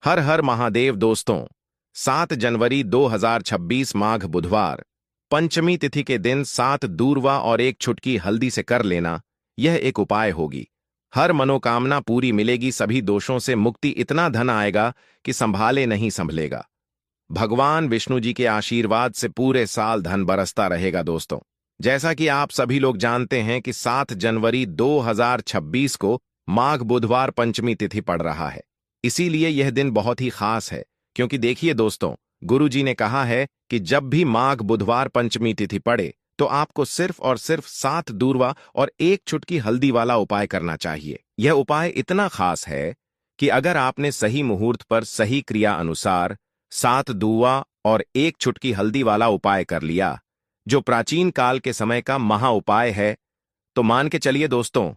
हर हर महादेव दोस्तों। 7 जनवरी 2026 माघ बुधवार पंचमी तिथि के दिन 7 दूर्वा और एक छुटकी हल्दी से कर लेना, यह एक उपाय होगी। हर मनोकामना पूरी मिलेगी, सभी दोषों से मुक्ति, इतना धन आएगा कि संभाले नहीं संभलेगा। भगवान विष्णु जी के आशीर्वाद से पूरे साल धन बरसता रहेगा दोस्तों। जैसा कि आप सभी लोग जानते हैं कि 7 जनवरी 2026 को माघ बुधवार पंचमी तिथि पड़ रहा है। इसीलिए यह दिन बहुत ही खास है, क्योंकि देखिए दोस्तों, गुरु जी ने कहा है कि जब भी माघ बुधवार पंचमी तिथि पड़े तो आपको सिर्फ और सिर्फ 7 दूर्वा और एक चुटकी हल्दी वाला उपाय करना चाहिए। यह उपाय इतना खास है कि अगर आपने सही मुहूर्त पर सही क्रिया अनुसार 7 दूर्वा और एक चुटकी हल्दी वाला उपाय कर लिया, जो प्राचीन काल के समय का महा उपाय है, तो मान के चलिए दोस्तों,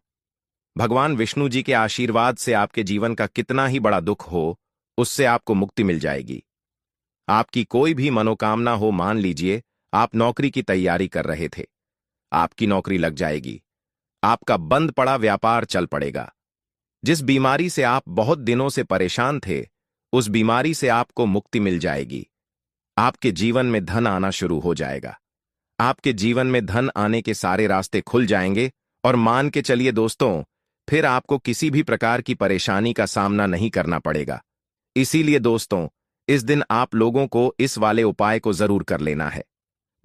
भगवान विष्णु जी के आशीर्वाद से आपके जीवन का कितना ही बड़ा दुख हो, उससे आपको मुक्ति मिल जाएगी। आपकी कोई भी मनोकामना हो, मान लीजिए आप नौकरी की तैयारी कर रहे थे, आपकी नौकरी लग जाएगी। आपका बंद पड़ा व्यापार चल पड़ेगा। जिस बीमारी से आप बहुत दिनों से परेशान थे, उस बीमारी से आपको मुक्ति मिल जाएगी। आपके जीवन में धन आना शुरू हो जाएगा। आपके जीवन में धन आने के सारे रास्ते खुल जाएंगे और मान के चलिए दोस्तों, फिर आपको किसी भी प्रकार की परेशानी का सामना नहीं करना पड़ेगा। इसीलिए दोस्तों, इस दिन आप लोगों को इस वाले उपाय को जरूर कर लेना है।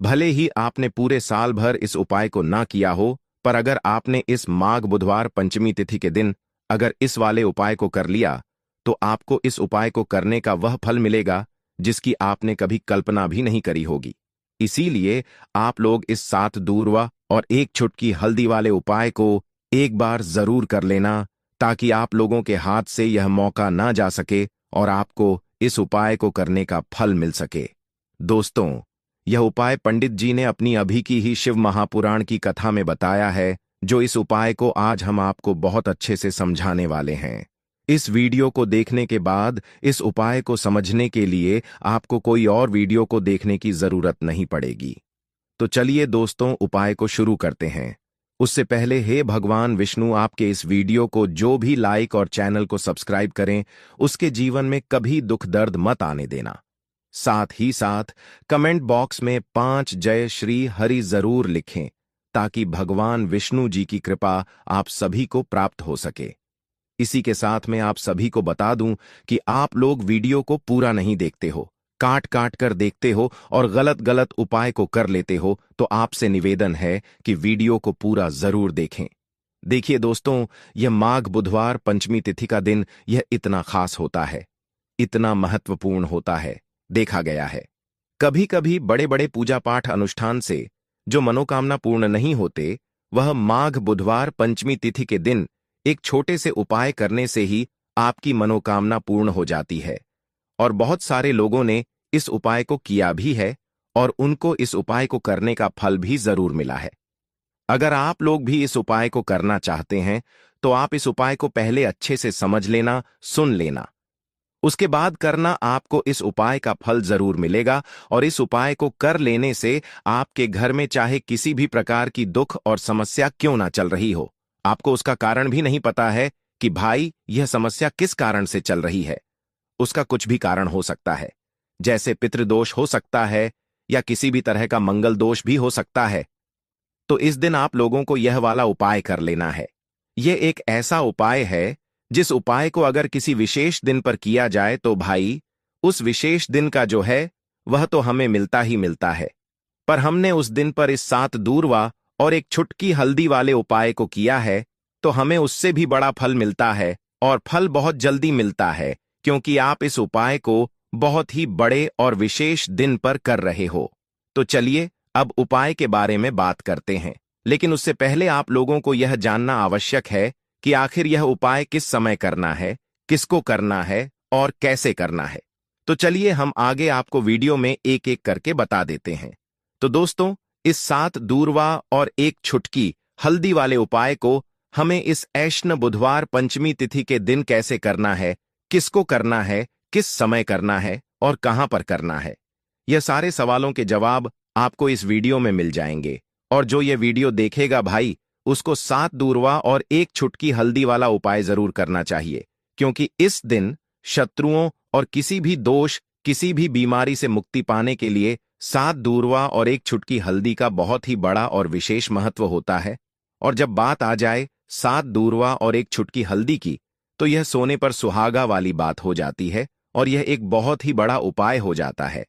भले ही आपने पूरे साल भर इस उपाय को ना किया हो, पर अगर आपने इस माघ बुधवार पंचमी तिथि के दिन अगर इस वाले उपाय को कर लिया, तो आपको इस उपाय को करने का वह फल मिलेगा जिसकी आपने कभी कल्पना भी नहीं करी होगी। इसीलिए आप लोग इस 7 दूर्वा और एक चुटकी हल्दी वाले उपाय को एक बार जरूर कर लेना, ताकि आप लोगों के हाथ से यह मौका ना जा सके और आपको इस उपाय को करने का फल मिल सके। दोस्तों, यह उपाय पंडित जी ने अपनी अभी की ही शिव महापुराण की कथा में बताया है, जो इस उपाय को आज हम आपको बहुत अच्छे से समझाने वाले हैं। इस वीडियो को देखने के बाद इस उपाय को समझने के लिए आपको कोई और वीडियो को देखने की जरूरत नहीं पड़ेगी। तो चलिए दोस्तों, उपाय को शुरू करते हैं। उससे पहले हे भगवान विष्णु, आपके इस वीडियो को जो भी लाइक और चैनल को सब्सक्राइब करें, उसके जीवन में कभी दुख दर्द मत आने देना। साथ ही साथ कमेंट बॉक्स में 5 जय श्री हरि जरूर लिखें, ताकि भगवान विष्णु जी की कृपा आप सभी को प्राप्त हो सके। इसी के साथ मैं आप सभी को बता दूं कि आप लोग वीडियो को पूरा नहीं देखते हो, काट काट कर देखते हो और गलत गलत उपाय को कर लेते हो, तो आपसे निवेदन है कि वीडियो को पूरा जरूर देखें। देखिए दोस्तों, यह माघ बुधवार पंचमी तिथि का दिन यह इतना खास होता है, इतना महत्वपूर्ण होता है, देखा गया है कभी कभी बड़े बड़े पूजा पाठ अनुष्ठान से जो मनोकामना पूर्ण नहीं होते, वह माघ बुधवार पंचमी तिथि के दिन एक छोटे से उपाय करने से ही आपकी मनोकामना पूर्ण हो जाती है। और बहुत सारे लोगों ने इस उपाय को किया भी है और उनको इस उपाय को करने का फल भी जरूर मिला है। अगर आप लोग भी इस उपाय को करना चाहते हैं, तो आप इस उपाय को पहले अच्छे से समझ लेना, सुन लेना, उसके बाद करना। आपको इस उपाय का फल जरूर मिलेगा और इस उपाय को कर लेने से आपके घर में चाहे किसी भी प्रकार की दुख और समस्या क्यों ना चल रही हो, आपको उसका कारण भी नहीं पता है कि भाई यह समस्या किस कारण से चल रही है, उसका कुछ भी कारण हो सकता है, जैसे पितृदोष हो सकता है या किसी भी तरह का मंगल दोष भी हो सकता है। तो इस दिन आप लोगों को यह वाला उपाय कर लेना है। यह एक ऐसा उपाय है जिस उपाय को अगर किसी विशेष दिन पर किया जाए, तो भाई उस विशेष दिन का जो है वह तो हमें मिलता ही मिलता है। पर हमने उस दिन पर इस 7 दूर्वा और एक छुटकी हल्दी वाले उपाय को किया है, तो हमें उससे भी बड़ा फल मिलता है, और फल बहुत जल्दी मिलता है, क्योंकि आप इस उपाय को बहुत ही बड़े और विशेष दिन पर कर रहे हो। तो चलिए अब उपाय के बारे में बात करते हैं, लेकिन उससे पहले आप लोगों को यह जानना आवश्यक है कि आखिर यह उपाय किस समय करना है, किसको करना है और कैसे करना है। तो चलिए हम आगे आपको वीडियो में एक एक करके बता देते हैं। तो दोस्तों, इस 7 दूर्वा और एक छुटकी हल्दी वाले उपाय को हमें इस ऐश्न बुधवार पंचमी तिथि के दिन कैसे करना है, किसको करना है, किस समय करना है और कहां पर करना है, यह सारे सवालों के जवाब आपको इस वीडियो में मिल जाएंगे। और जो ये वीडियो देखेगा भाई, उसको 7 दूर्वा और एक छुटकी हल्दी वाला उपाय जरूर करना चाहिए, क्योंकि इस दिन शत्रुओं और किसी भी दोष, किसी भी बीमारी से मुक्ति पाने के लिए 7 दूर्वा और एक चुटकी हल्दी का बहुत ही बड़ा और विशेष महत्व होता है। और जब बात आ जाए 7 दूर्वा और एक चुटकी हल्दी की, तो यह सोने पर सुहागा वाली बात हो जाती है और यह एक बहुत ही बड़ा उपाय हो जाता है।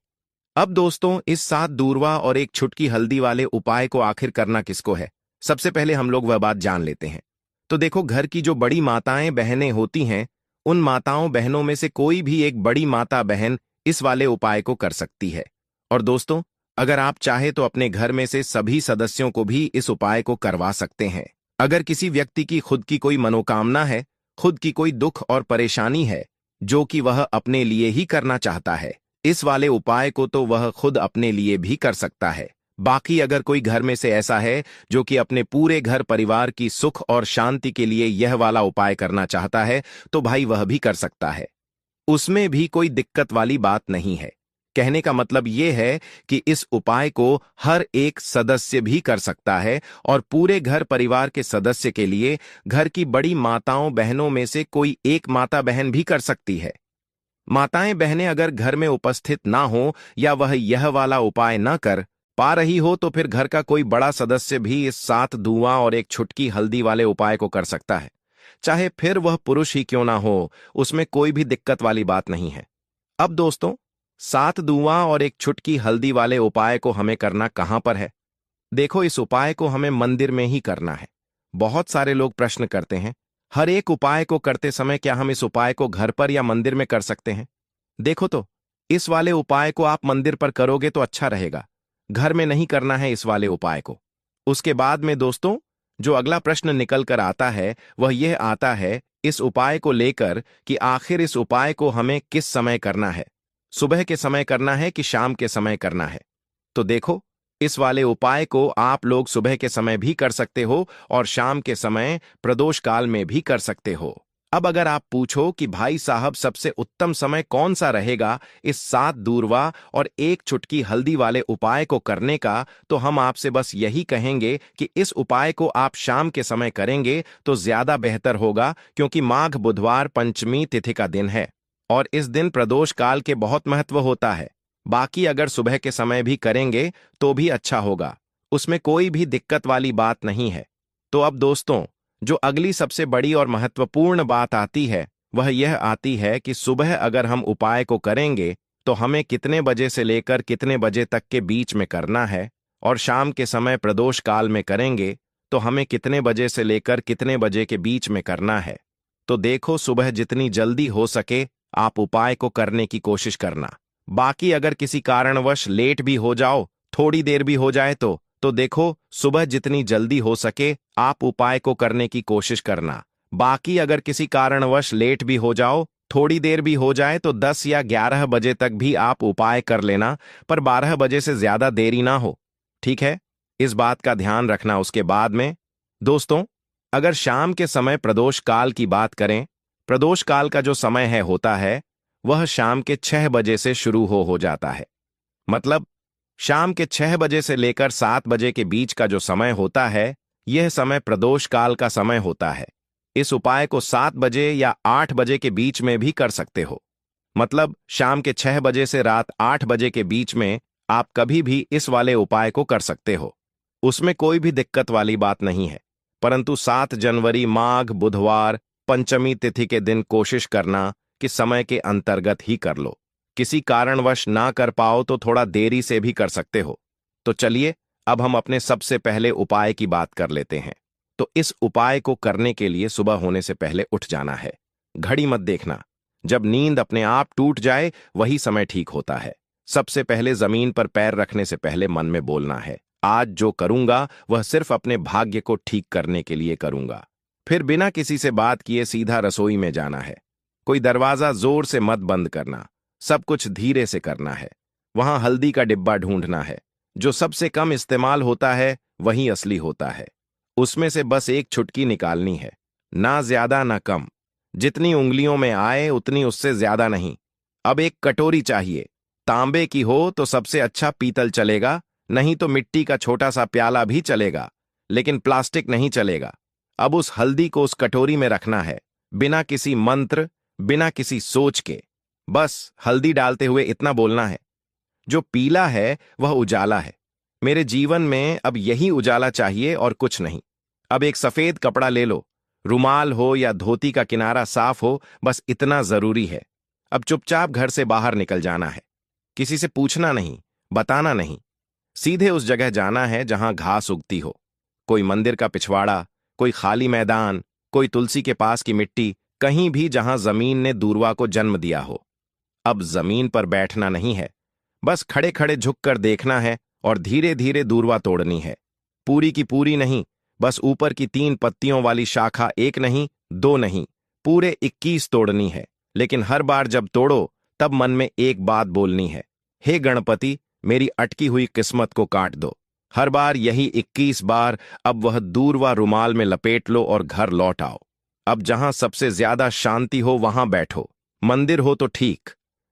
अब दोस्तों, इस 7 दूर्वा और एक चुटकी हल्दी वाले उपाय को आखिर करना किसको है, सबसे पहले हम लोग वह बात जान लेते हैं। तो देखो, घर की जो बड़ी माताएं बहनें होती हैं, उन माताओं बहनों में से कोई भी एक बड़ी माता बहन इस वाले उपाय को कर सकती है। और दोस्तों, अगर आप चाहे तो अपने घर में से सभी सदस्यों को भी इस उपाय को करवा सकते हैं। अगर किसी व्यक्ति की खुद की कोई मनोकामना है, खुद की कोई दुख और परेशानी है जो कि वह अपने लिए ही करना चाहता है, इस वाले उपाय को तो वह खुद अपने लिए भी कर सकता है। बाकी अगर कोई घर में से ऐसा है जो कि अपने पूरे घर परिवार की सुख और शांति के लिए यह वाला उपाय करना चाहता है, तो भाई वह भी कर सकता है। उसमें भी कोई दिक्कत वाली बात नहीं है। कहने का मतलब यह है कि इस उपाय को हर एक सदस्य भी कर सकता है और पूरे घर परिवार के सदस्य के लिए घर की बड़ी माताओं बहनों में से कोई एक माता बहन भी कर सकती है। माताएं बहनें अगर घर में उपस्थित ना हो या वह यह वाला उपाय न कर पा रही हो, तो फिर घर का कोई बड़ा सदस्य भी इस 7 दूआं और एक चुटकी हल्दी वाले उपाय को कर सकता है, चाहे फिर वह पुरुष ही क्यों ना हो। उसमें कोई भी दिक्कत वाली बात नहीं है। अब दोस्तों, 7 दूआं और एक चुटकी हल्दी वाले उपाय को हमें करना कहां पर है? देखो, इस उपाय को हमें मंदिर में ही करना है। बहुत सारे लोग प्रश्न करते हैं, हर एक उपाय को करते समय क्या हम इस उपाय को घर पर या मंदिर में कर सकते हैं? देखो तो, इस वाले उपाय को आप मंदिर पर करोगे तो अच्छा रहेगा, घर में नहीं करना है इस वाले उपाय को। उसके बाद में दोस्तों, जो अगला प्रश्न निकल कर आता है वह यह आता है इस उपाय को लेकर कि आखिर इस उपाय को हमें किस समय करना है, सुबह के समय करना है कि शाम के समय करना है? तो देखो, इस वाले उपाय को आप लोग सुबह के समय भी कर सकते हो और शाम के समय प्रदोष काल में भी कर सकते हो। अब अगर आप पूछो कि भाई साहब सबसे उत्तम समय कौन सा रहेगा इस 7 दूर्वा और एक चुटकी हल्दी वाले उपाय को करने का, तो हम आपसे बस यही कहेंगे कि इस उपाय को आप शाम के समय करेंगे तो ज्यादा बेहतर होगा, क्योंकि माघ बुधवार पंचमी तिथि का दिन है और इस दिन प्रदोष काल के बहुत महत्व होता है। बाकी अगर सुबह के समय भी करेंगे तो भी अच्छा होगा, उसमें कोई भी दिक्कत वाली बात नहीं है। तो अब दोस्तों, जो अगली सबसे बड़ी और महत्वपूर्ण बात आती है वह यह आती है कि सुबह अगर हम उपाय को करेंगे तो हमें कितने बजे से लेकर कितने बजे तक के बीच में करना है, और शाम के समय प्रदोष काल में करेंगे तो हमें कितने बजे से लेकर कितने बजे के बीच में करना है। तो देखो, सुबह जितनी जल्दी हो सके आप उपाय को करने की कोशिश करना। बाकी अगर किसी कारणवश लेट भी हो जाओ, थोड़ी देर भी हो जाए तो देखो, सुबह जितनी जल्दी हो सके आप उपाय को करने की कोशिश करना। बाकी अगर किसी कारणवश लेट भी हो जाओ, थोड़ी देर भी हो जाए, तो 10 या 11 बजे तक भी आप उपाय कर लेना, पर 12 बजे से ज्यादा देरी ना हो, ठीक है? इस बात का ध्यान रखना। उसके बाद में दोस्तों, अगर शाम के समय प्रदोष काल की बात करें, प्रदोष काल का जो समय होता है वह शाम के 6 बजे से शुरू हो जाता है। मतलब शाम के 6 बजे से लेकर 7 बजे के बीच का जो समय होता है, यह समय प्रदोष काल का समय होता है। इस उपाय को 7 बजे या 8 बजे के बीच में भी कर सकते हो। मतलब शाम के 6 बजे से रात 8 बजे के बीच में आप कभी भी इस वाले उपाय को कर सकते हो, उसमें कोई भी दिक्कत वाली बात नहीं है। परंतु 7 जनवरी माघ बुधवार पंचमी तिथि के दिन कोशिश करना कि समय के अंतर्गत ही कर लो। किसी कारणवश ना कर पाओ तो थोड़ा देरी से भी कर सकते हो। तो चलिए, अब हम अपने सबसे पहले उपाय की बात कर लेते हैं। तो इस उपाय को करने के लिए सुबह होने से पहले उठ जाना है। घड़ी मत देखना, जब नींद अपने आप टूट जाए वही समय ठीक होता है। सबसे पहले जमीन पर पैर रखने से पहले मन में बोलना है, आज जो करूंगा वह सिर्फ अपने भाग्य को ठीक करने के लिए करूंगा। फिर बिना किसी से बात किए सीधा रसोई में जाना है। कोई दरवाजा जोर से मत बंद करना, सब कुछ धीरे से करना है। वहां हल्दी का डिब्बा ढूंढना है, जो सबसे कम इस्तेमाल होता है वही असली होता है। उसमें से बस एक चुटकी निकालनी है, ना ज्यादा ना कम, जितनी उंगलियों में आए उतनी, उससे ज्यादा नहीं। अब एक कटोरी चाहिए, तांबे की हो तो सबसे अच्छा पीतल चलेगा, नहीं तो मिट्टी का छोटा सा प्याला भी चलेगा, लेकिन प्लास्टिक नहीं चलेगा। अब उस हल्दी को उस कटोरी में रखना है, बिना किसी मंत्र, बिना किसी सोच के। बस हल्दी डालते हुए इतना बोलना है, जो पीला है वह उजाला है। मेरे जीवन में अब यही उजाला चाहिए और कुछ नहीं। अब एक सफेद कपड़ा ले लो, रुमाल हो या धोती का किनारा साफ हो, बस इतना जरूरी है। अब चुपचाप घर से बाहर निकल जाना है। किसी से पूछना नहीं, बताना नहीं। सीधे उस जगह जाना है जहां घास उगती हो। कोई मंदिर का पिछवाड़ा, कोई खाली मैदान, कोई तुलसी के पास की मिट्टी, कहीं भी जहां जमीन ने दूर्वा को जन्म दिया हो। अब जमीन पर बैठना नहीं है, बस खड़े खड़े झुककर देखना है और धीरे धीरे दूर्वा तोड़नी है। पूरी की पूरी नहीं, बस ऊपर की 3 पत्तियों वाली शाखा, एक नहीं, 2 नहीं, पूरे 21 तोड़नी है। लेकिन हर बार जब तोड़ो तब मन में एक बात बोलनी है, हे गणपति, मेरी अटकी हुई किस्मत को काट दो। हर बार यही 21 बार। अब वह दूर्वा रुमाल में लपेट लो और घर लौट आओ। अब जहां सबसे ज्यादा शांति हो वहां बैठो। मंदिर हो तो ठीक,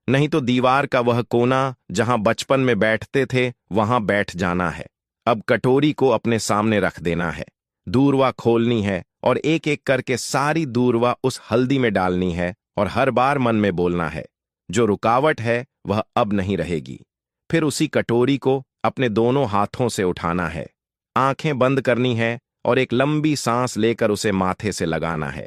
नहीं तो दीवार का वह कोना जहां बचपन में बैठते थे वहां बैठ जाना है। अब कटोरी को अपने सामने रख देना है, दूर्वा खोलनी है और एक एक करके सारी दूर्वा उस हल्दी में डालनी है और हर बार मन में बोलना है, जो रुकावट है वह अब नहीं रहेगी। फिर उसी कटोरी को अपने दोनों हाथों से उठाना है, आंखें बंद करनी है और एक लंबी सांस लेकर उसे माथे से लगाना है।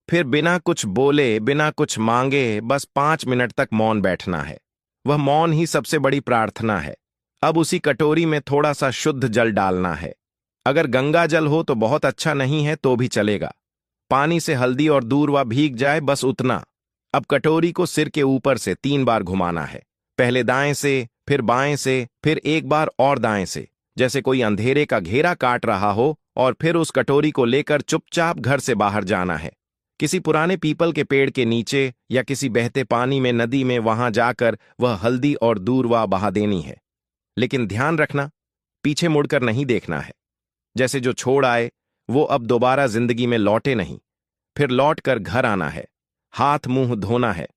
फिर बिना कुछ बोले, बिना कुछ मांगे, बस 5 मिनट तक मौन बैठना है। वह मौन ही सबसे बड़ी प्रार्थना है। अब उसी कटोरी में थोड़ा सा शुद्ध जल डालना है। अगर गंगा जल हो तो बहुत अच्छा, नहीं है तो भी चलेगा। पानी से हल्दी और दूर्वा भीग जाए, बस उतना। अब कटोरी को सिर के ऊपर से 3 बार घुमाना है, पहले दाएं से, फिर बाएं से, फिर एक बार और दाएं से, जैसे कोई अंधेरे का घेरा काट रहा हो। और फिर उस कटोरी को लेकर चुपचाप घर से बाहर जाना है। किसी पुराने पीपल के पेड़ के नीचे या किसी बहते पानी में, नदी में, वहां जाकर वह हल्दी और दूर्वा बहा देनी है। लेकिन ध्यान रखना, पीछे मुड़कर नहीं देखना है। जैसे जो छोड़ आए वो अब दोबारा जिंदगी में लौटे नहीं। फिर लौट कर घर आना है, हाथ मुंह धोना है,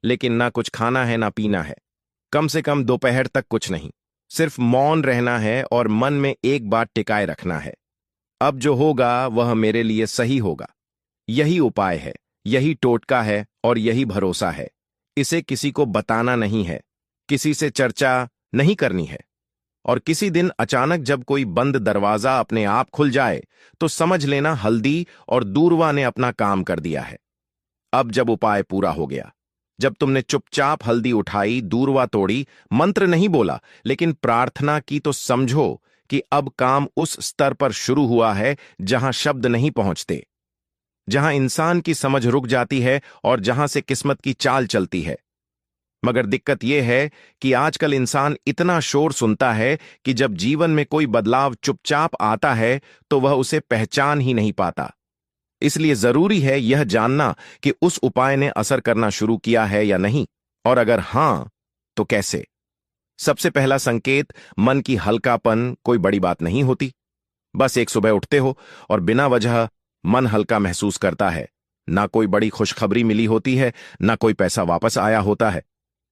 लेकिन ना कुछ खाना है ना पीना है। कम से कम दोपहर तक कुछ नहीं, सिर्फ मौन रहना है और मन में एक बात टिकाए रखना है, अब जो होगा वह मेरे लिए सही होगा। यही उपाय है, यही टोटका है और यही भरोसा है। इसे किसी को बताना नहीं है, किसी से चर्चा नहीं करनी है। और किसी दिन अचानक जब कोई बंद दरवाजा अपने आप खुल जाए तो समझ लेना हल्दी और दूर्वा ने अपना काम कर दिया है। अब जब उपाय पूरा हो गया, जब तुमने चुपचाप हल्दी उठाई, दूर्वा तोड़ी, मंत्र नहीं बोला लेकिन प्रार्थना की, तो समझो कि अब काम उस स्तर पर शुरू हुआ है जहां शब्द नहीं पहुंचते, जहां इंसान की समझ रुक जाती है और जहां से किस्मत की चाल चलती है। मगर दिक्कत यह है कि आजकल इंसान इतना शोर सुनता है कि जब जीवन में कोई बदलाव चुपचाप आता है तो वह उसे पहचान ही नहीं पाता। इसलिए जरूरी है यह जानना कि उस उपाय ने असर करना शुरू किया है या नहीं, और अगर हां तो कैसे। सबसे पहला संकेत, मन की हल्कापन। कोई बड़ी बात नहीं होती, बस एक सुबह उठते हो और बिना वजह मन हल्का महसूस करता है। ना कोई बड़ी खुशखबरी मिली होती है, ना कोई पैसा वापस आया होता है,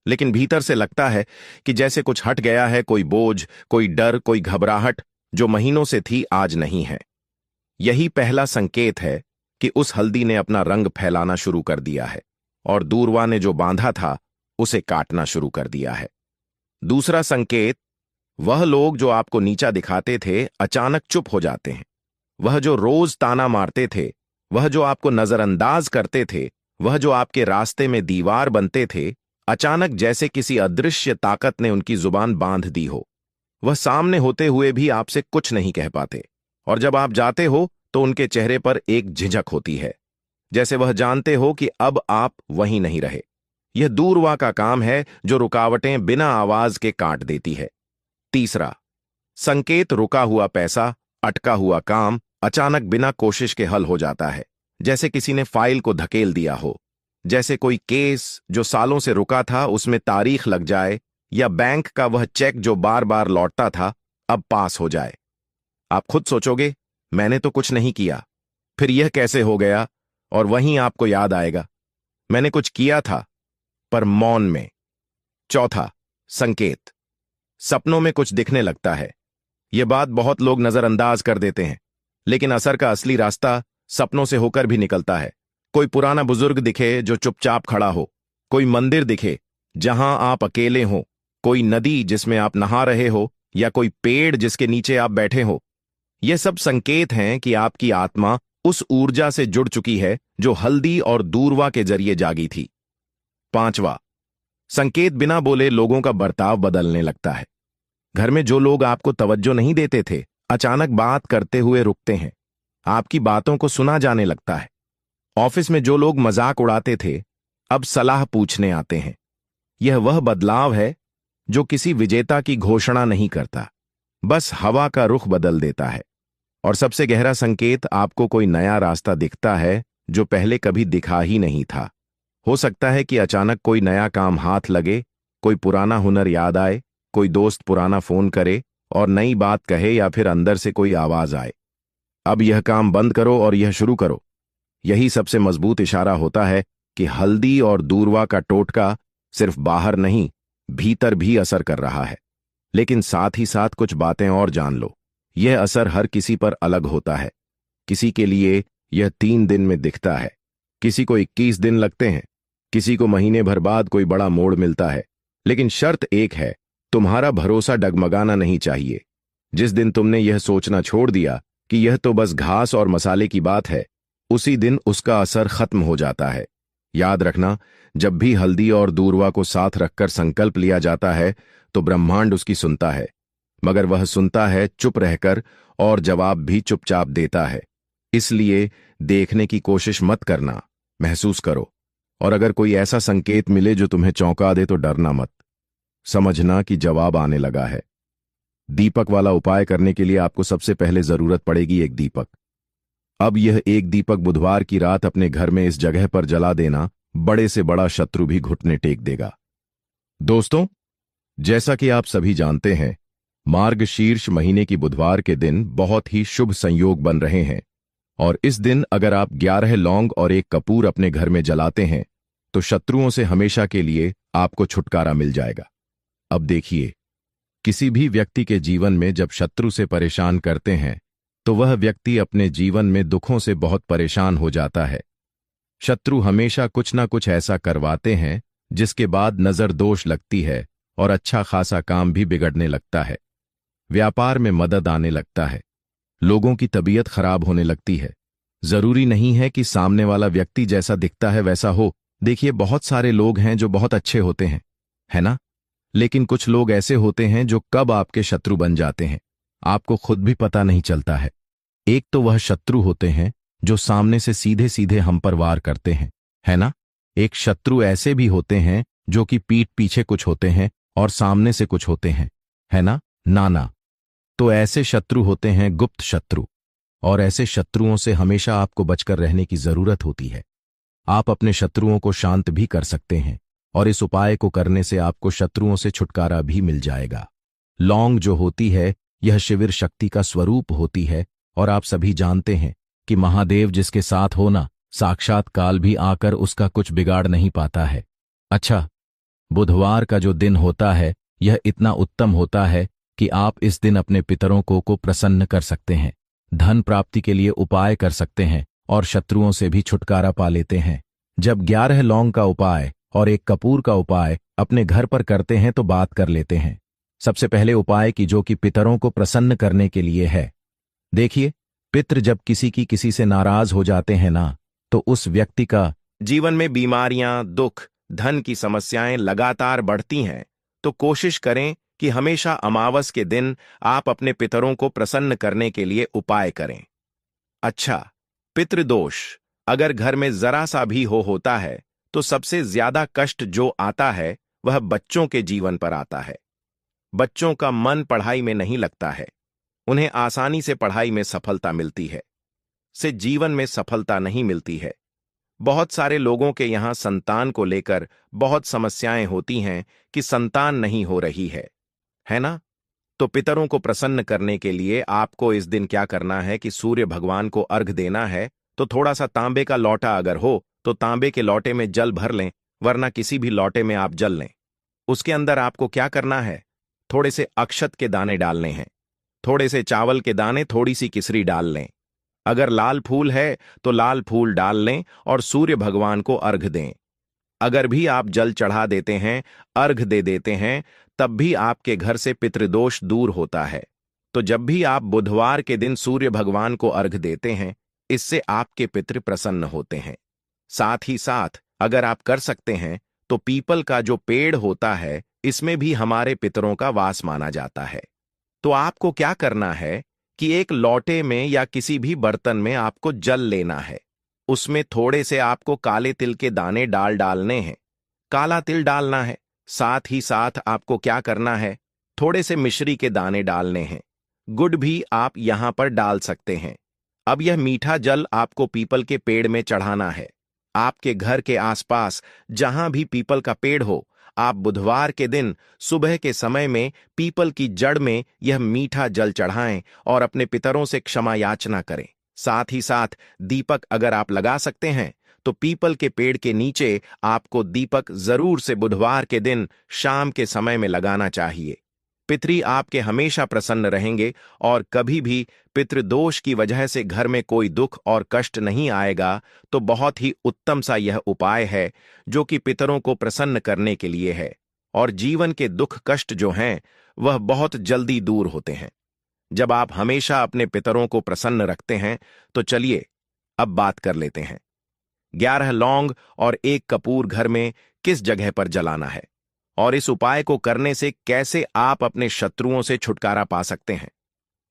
लेकिन भीतर से लगता है कि जैसे कुछ हट गया है, कोई बोझ, कोई डर, कोई घबराहट जो महीनों से थी आज नहीं है। यही पहला संकेत है कि उस हल्दी ने अपना रंग फैलाना शुरू कर दिया है और दूर्वा ने जो बांधा था उसे काटना शुरू कर दिया है। दूसरा संकेत, वह लोग जो आपको नीचा दिखाते थे अचानक चुप हो जाते हैं। वह जो रोज ताना मारते थे, वह जो आपको नजरअंदाज करते थे, वह जो आपके रास्ते में दीवार बनते थे, अचानक जैसे किसी अदृश्य ताकत ने उनकी जुबान बांध दी हो। वह सामने होते हुए भी आपसे कुछ नहीं कह पाते, और जब आप जाते हो तो उनके चेहरे पर एक झिझक होती है, जैसे वह जानते हो कि अब आप वहीं नहीं रहे। यह दूर्वा का काम है जो रुकावटें बिना आवाज के काट देती है। तीसरा संकेत, रुका हुआ पैसा, अटका हुआ काम अचानक बिना कोशिश के हल हो जाता है, जैसे किसी ने फाइल को धकेल दिया हो, जैसे कोई केस जो सालों से रुका था उसमें तारीख लग जाए, या बैंक का वह चेक जो बार बार लौटता था अब पास हो जाए। आप खुद सोचोगे, मैंने तो कुछ नहीं किया, फिर यह कैसे हो गया? और वहीं आपको याद आएगा, मैंने कुछ किया था, पर मौन में। चौथा संकेत, सपनों में कुछ दिखने लगता है। यह बात बहुत लोग नजरअंदाज कर देते हैं, लेकिन असर का असली रास्ता सपनों से होकर भी निकलता है। कोई पुराना बुजुर्ग दिखे जो चुपचाप खड़ा हो, कोई मंदिर दिखे जहां आप अकेले हो, कोई नदी जिसमें आप नहा रहे हो या कोई पेड़ जिसके नीचे आप बैठे हो, ये सब संकेत हैं कि आपकी आत्मा उस ऊर्जा से जुड़ चुकी है जो हल्दी और दूरवा के जरिए जागी थी। पांचवा, संकेत बिना बोले लोगों का बर्ताव बदलने लगता है। घर में जो लोग आपको तवज्जो नहीं देते थे, अचानक बात करते हुए रुकते हैं। आपकी बातों को सुना जाने लगता है। ऑफिस में जो लोग मजाक उड़ाते थे, अब सलाह पूछने आते हैं। यह वह बदलाव है जो किसी विजेता की घोषणा नहीं करता, बस हवा का रुख बदल देता है। और सबसे गहरा संकेत, आपको कोई नया रास्ता दिखता है जो पहले कभी दिखा ही नहीं था। हो सकता है कि अचानक कोई नया काम हाथ लगे, कोई पुराना हुनर याद आए, कोई दोस्त पुराना फोन करे और नई बात कहे, या फिर अंदर से कोई आवाज आए, अब यह काम बंद करो और यह शुरू करो। यही सबसे मजबूत इशारा होता है कि हल्दी और दूरवा का टोटका सिर्फ बाहर नहीं, भीतर भी असर कर रहा है। लेकिन साथ ही साथ कुछ बातें और जान लो, यह असर हर किसी पर अलग होता है। किसी के लिए यह 3 दिन में दिखता है, किसी को 21 दिन लगते हैं, किसी को महीने भर बाद कोई बड़ा मोड़ मिलता है। लेकिन शर्त एक है, तुम्हारा भरोसा डगमगाना नहीं चाहिए। जिस दिन तुमने यह सोचना छोड़ दिया कि यह तो बस घास और मसाले की बात है, उसी दिन उसका असर खत्म हो जाता है। याद रखना, जब भी हल्दी और दूरवा को साथ रखकर संकल्प लिया जाता है तो ब्रह्मांड उसकी सुनता है, मगर वह सुनता है चुप रहकर और जवाब भी चुपचाप देता है। इसलिए देखने की कोशिश मत करना, महसूस करो। और अगर कोई ऐसा संकेत मिले जो तुम्हें चौंका दे तो डरना मत, समझना कि जवाब आने लगा है। दीपक वाला उपाय करने के लिए आपको सबसे पहले जरूरत पड़ेगी एक दीपक। अब यह एक दीपक बुधवार की रात अपने घर में इस जगह पर जला देना, बड़े से बड़ा शत्रु भी घुटने टेक देगा। दोस्तों, जैसा कि आप सभी जानते हैं, मार्गशीर्ष महीने की बुधवार के दिन बहुत ही शुभ संयोग बन रहे हैं। और इस दिन अगर आप 11 लौंग और एक कपूर अपने घर में जलाते हैं तो शत्रुओं से हमेशा के लिए आपको छुटकारा मिल जाएगा। अब देखिए, किसी भी व्यक्ति के जीवन में जब शत्रु से परेशान करते हैं तो वह व्यक्ति अपने जीवन में दुखों से बहुत परेशान हो जाता है। शत्रु हमेशा कुछ ना कुछ ऐसा करवाते हैं जिसके बाद नजर दोष लगती है और अच्छा खासा काम भी बिगड़ने लगता है। व्यापार में मदद आने लगता है, लोगों की तबीयत खराब होने लगती है। जरूरी नहीं है कि सामने वाला व्यक्ति जैसा दिखता है वैसा हो। देखिए, बहुत सारे लोग हैं जो बहुत अच्छे होते हैं, है ना? लेकिन कुछ लोग ऐसे होते हैं जो कब आपके शत्रु बन जाते हैं आपको खुद भी पता नहीं चलता है। एक तो वह शत्रु होते हैं जो सामने से सीधे सीधे हम पर वार करते हैं, है ना? एक शत्रु ऐसे भी होते हैं जो कि पीठ पीछे कुछ होते हैं और सामने से कुछ होते हैं, है ना? नाना। तो ऐसे शत्रु होते हैं गुप्त शत्रु, और ऐसे शत्रुओं से हमेशा आपको बचकर रहने की जरूरत होती है। आप अपने शत्रुओं को शांत भी कर सकते हैं और इस उपाय को करने से आपको शत्रुओं से छुटकारा भी मिल जाएगा। लौंग जो होती है, यह शिविर शक्ति का स्वरूप होती है, और आप सभी जानते हैं कि महादेव जिसके साथ हो ना, साक्षात काल भी आकर उसका कुछ बिगाड़ नहीं पाता है। अच्छा, बुधवार का जो दिन होता है यह इतना उत्तम होता है कि आप इस दिन अपने पितरों को प्रसन्न कर सकते हैं, धन प्राप्ति के लिए उपाय कर सकते हैं और शत्रुओं से भी छुटकारा पा लेते हैं। जब 11 लौंग का उपाय और एक कपूर का उपाय अपने घर पर करते हैं तो बात कर लेते हैं। सबसे पहले उपाय की, जो कि पितरों को प्रसन्न करने के लिए है। देखिए, पितृ जब किसी से नाराज हो जाते हैं ना, तो उस व्यक्ति का जीवन में बीमारियां, दुख, धन की समस्याएं लगातार बढ़ती हैं। तो कोशिश करें कि हमेशा अमावस के दिन आप अपने पितरों को प्रसन्न करने के लिए उपाय करें। अच्छा, पितृदोष अगर घर में जरा सा भी होता है तो सबसे ज्यादा कष्ट जो आता है वह बच्चों के जीवन पर आता है। बच्चों का मन पढ़ाई में नहीं लगता है, उन्हें आसानी से पढ़ाई में सफलता मिलती है, से जीवन में सफलता नहीं मिलती है। बहुत सारे लोगों के यहां संतान को लेकर बहुत समस्याएं होती हैं कि संतान नहीं हो रही है ना? तो पितरों को प्रसन्न करने के लिए आपको इस दिन क्या करना है कि सूर्य भगवान को अर्घ देना है। तो थोड़ा सा तांबे का लौटा अगर हो तो तांबे के लौटे में जल भर लें, वरना किसी भी लौटे में आप जल लें। उसके अंदर आपको क्या करना है, थोड़े से अक्षत के दाने डालने हैं, थोड़े से चावल के दाने, थोड़ी सी किसरी डाल लें। अगर लाल फूल है तो लाल फूल डाल लें और सूर्य भगवान को अर्घ दें। अगर भी आप जल चढ़ा देते हैं, अर्घ दे देते हैं, तब भी आपके घर से पितृदोष दूर होता है। तो जब भी आप बुधवार के दिन सूर्य भगवान को अर्घ देते हैं, इससे आपके पितृ प्रसन्न होते हैं। साथ ही साथ अगर आप कर सकते हैं तो पीपल का जो पेड़ होता है, इसमें भी हमारे पितरों का वास माना जाता है। तो आपको क्या करना है कि एक लोटे में या किसी भी बर्तन में आपको जल लेना है। उसमें थोड़े से आपको काले तिल के दाने डालने हैं। काला तिल डालना है। साथ ही साथ आपको क्या करना है, थोड़े से मिश्री के दाने डालने हैं। गुड़ भी आप यहां पर डाल सकते हैं। अब यह मीठा जल आपको पीपल के पेड़ में चढ़ाना है। आपके घर के आसपास जहां भी पीपल का पेड़ हो, आप बुधवार के दिन सुबह के समय में पीपल की जड़ में यह मीठा जल चढ़ाएं और अपने पितरों से क्षमा याचना करें। साथ ही साथ दीपक अगर आप लगा सकते हैं तो पीपल के पेड़ के नीचे आपको दीपक जरूर से बुधवार के दिन शाम के समय में लगाना चाहिए। पितरी आपके हमेशा प्रसन्न रहेंगे और कभी भी पितृदोष की वजह से घर में कोई दुख और कष्ट नहीं आएगा। तो बहुत ही उत्तम सा यह उपाय है जो कि पितरों को प्रसन्न करने के लिए है, और जीवन के दुख कष्ट जो हैं वह बहुत जल्दी दूर होते हैं जब आप हमेशा अपने पितरों को प्रसन्न रखते हैं। तो चलिए अब बात कर लेते हैं 11 लौंग और 1 कपूर घर में किस जगह पर जलाना है, और इस उपाय को करने से कैसे आप अपने शत्रुओं से छुटकारा पा सकते हैं।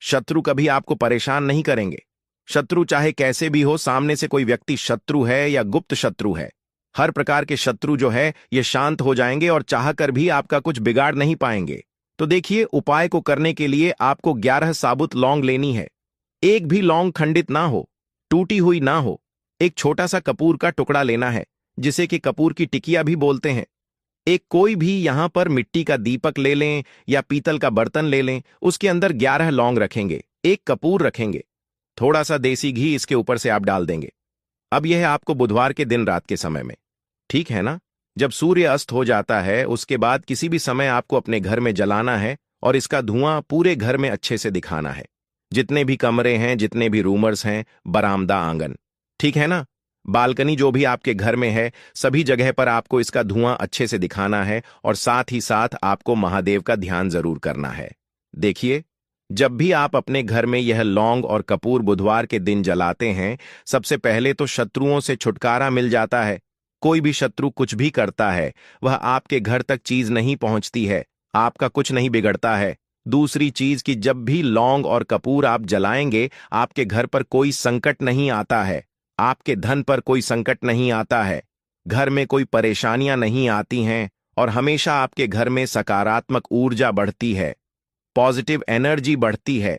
शत्रु कभी आपको परेशान नहीं करेंगे। शत्रु चाहे कैसे भी हो, सामने से कोई व्यक्ति शत्रु है या गुप्त शत्रु है, हर प्रकार के शत्रु जो है ये शांत हो जाएंगे और चाहकर भी आपका कुछ बिगाड़ नहीं पाएंगे। तो देखिए, उपाय को करने के लिए आपको 11 साबुत लौंग लेनी है। एक भी लौंग खंडित ना हो, टूटी हुई ना हो। एक छोटा सा कपूर का टुकड़ा लेना है, जिसे कि कपूर की टिकिया भी बोलते हैं। एक कोई भी यहां पर मिट्टी का दीपक ले लें या पीतल का बर्तन ले लें, उसके अंदर 11 लौंग रखेंगे, 1 कपूर रखेंगे, थोड़ा सा देसी घी इसके ऊपर से आप डाल देंगे। अब यह आपको बुधवार के दिन रात के समय में, ठीक है ना, जब सूर्य अस्त हो जाता है उसके बाद किसी भी समय आपको अपने घर में जलाना है और इसका धुआं पूरे घर में अच्छे से दिखाना है। जितने भी कमरे हैं, जितने भी रूमर्स हैं, बरामदा, आंगन, ठीक है ना, बालकनी जो भी आपके घर में है, सभी जगह पर आपको इसका धुआं अच्छे से दिखाना है। और साथ ही साथ आपको महादेव का ध्यान जरूर करना है। देखिए, जब भी आप अपने घर में यह लौंग और कपूर बुधवार के दिन जलाते हैं, सबसे पहले तो शत्रुओं से छुटकारा मिल जाता है। कोई भी शत्रु कुछ भी करता है, वह आपके घर तक चीज नहीं पहुंचती है, आपका कुछ नहीं बिगड़ता है। दूसरी चीज कि जब भी लौंग और कपूर आप जलाएंगे, आपके घर पर कोई संकट नहीं आता है, आपके धन पर कोई संकट नहीं आता है, घर में कोई परेशानियां नहीं आती हैं, और हमेशा आपके घर में सकारात्मक ऊर्जा बढ़ती है, पॉजिटिव एनर्जी बढ़ती है,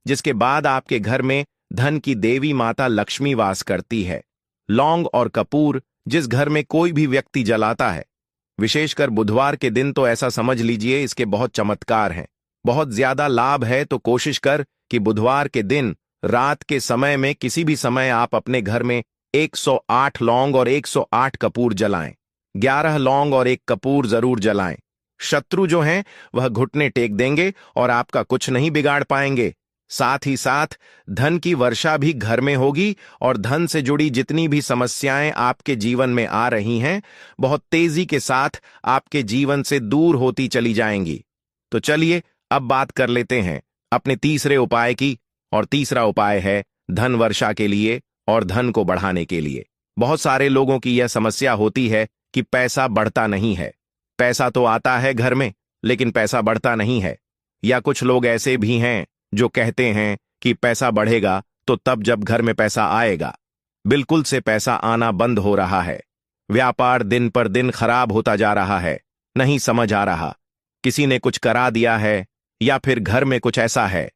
जिसके बाद आपके घर में धन की देवी माता लक्ष्मी वास करती है। लौंग और कपूर जिस घर में कोई भी व्यक्ति जलाता है, विशेषकर बुधवार के दिन, तो ऐसा समझ लीजिए इसके बहुत चमत्कार हैं, बहुत ज्यादा लाभ है। तो कोशिश कर कि बुधवार के दिन रात के समय में किसी भी समय आप अपने घर में 108 लौंग और 108 कपूर जलाएं। 11 लौंग और 1 कपूर जरूर जलाएं। शत्रु जो हैं वह घुटने टेक देंगे और आपका कुछ नहीं बिगाड़ पाएंगे। साथ ही साथ धन की वर्षा भी घर में होगी, और धन से जुड़ी जितनी भी समस्याएं आपके जीवन में आ रही हैं, बहुत तेजी के साथ आपके जीवन से दूर होती चली जाएंगी। तो चलिए अब बात कर लेते हैं अपने तीसरे उपाय की, और तीसरा उपाय है धन वर्षा के लिए और धन को बढ़ाने के लिए। बहुत सारे लोगों की यह समस्या होती है कि पैसा बढ़ता नहीं है। पैसा तो आता है घर में, लेकिन पैसा बढ़ता नहीं है। या कुछ लोग ऐसे भी हैं जो कहते हैं कि पैसा बढ़ेगा तो तब जब घर में पैसा आएगा। बिल्कुल से पैसा आना बंद हो रहा है। व्यापार दिन पर दिन खराब होता जा रहा है। नहीं समझ आ रहा, किसी ने कुछ करा दिया है या फिर घर में कुछ ऐसा है,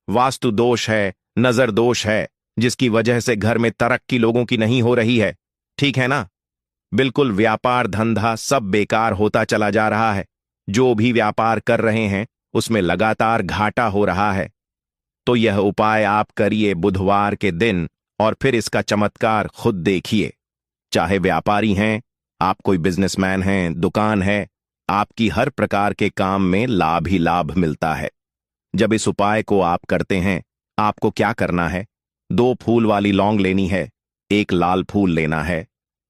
वास्तु दोष है, नजर दोष है, जिसकी वजह से घर में तरक्की लोगों की नहीं हो रही है, ठीक है ना। बिल्कुल व्यापार धंधा सब बेकार होता चला जा रहा है। जो भी व्यापार कर रहे हैं उसमें लगातार घाटा हो रहा है। तो यह उपाय आप करिए बुधवार के दिन, और फिर इसका चमत्कार खुद देखिए। चाहे व्यापारी हैं, आप कोई बिजनेसमैन हैं, दुकान है, आपकी हर प्रकार के काम में लाभ ही लाभ मिलता है। जब इस उपाय को आप करते हैं, आपको क्या करना है, 2 फूल वाली लौंग लेनी है, 1 लाल फूल लेना है,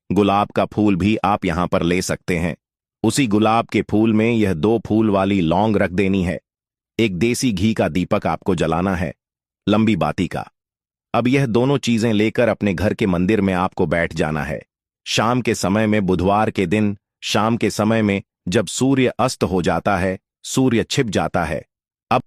गुलाब का फूल भी आप यहां पर ले सकते हैं। उसी गुलाब के फूल में यह 2 फूल वाली लौंग रख देनी है। एक देसी घी का दीपक आपको जलाना है, लंबी बाती का। अब यह दोनों चीजें लेकर अपने घर के मंदिर में आपको बैठ जाना है। शाम के समय में, बुधवार के दिन शाम के समय में, जब सूर्य अस्त हो जाता है, सूर्य छिप जाता है,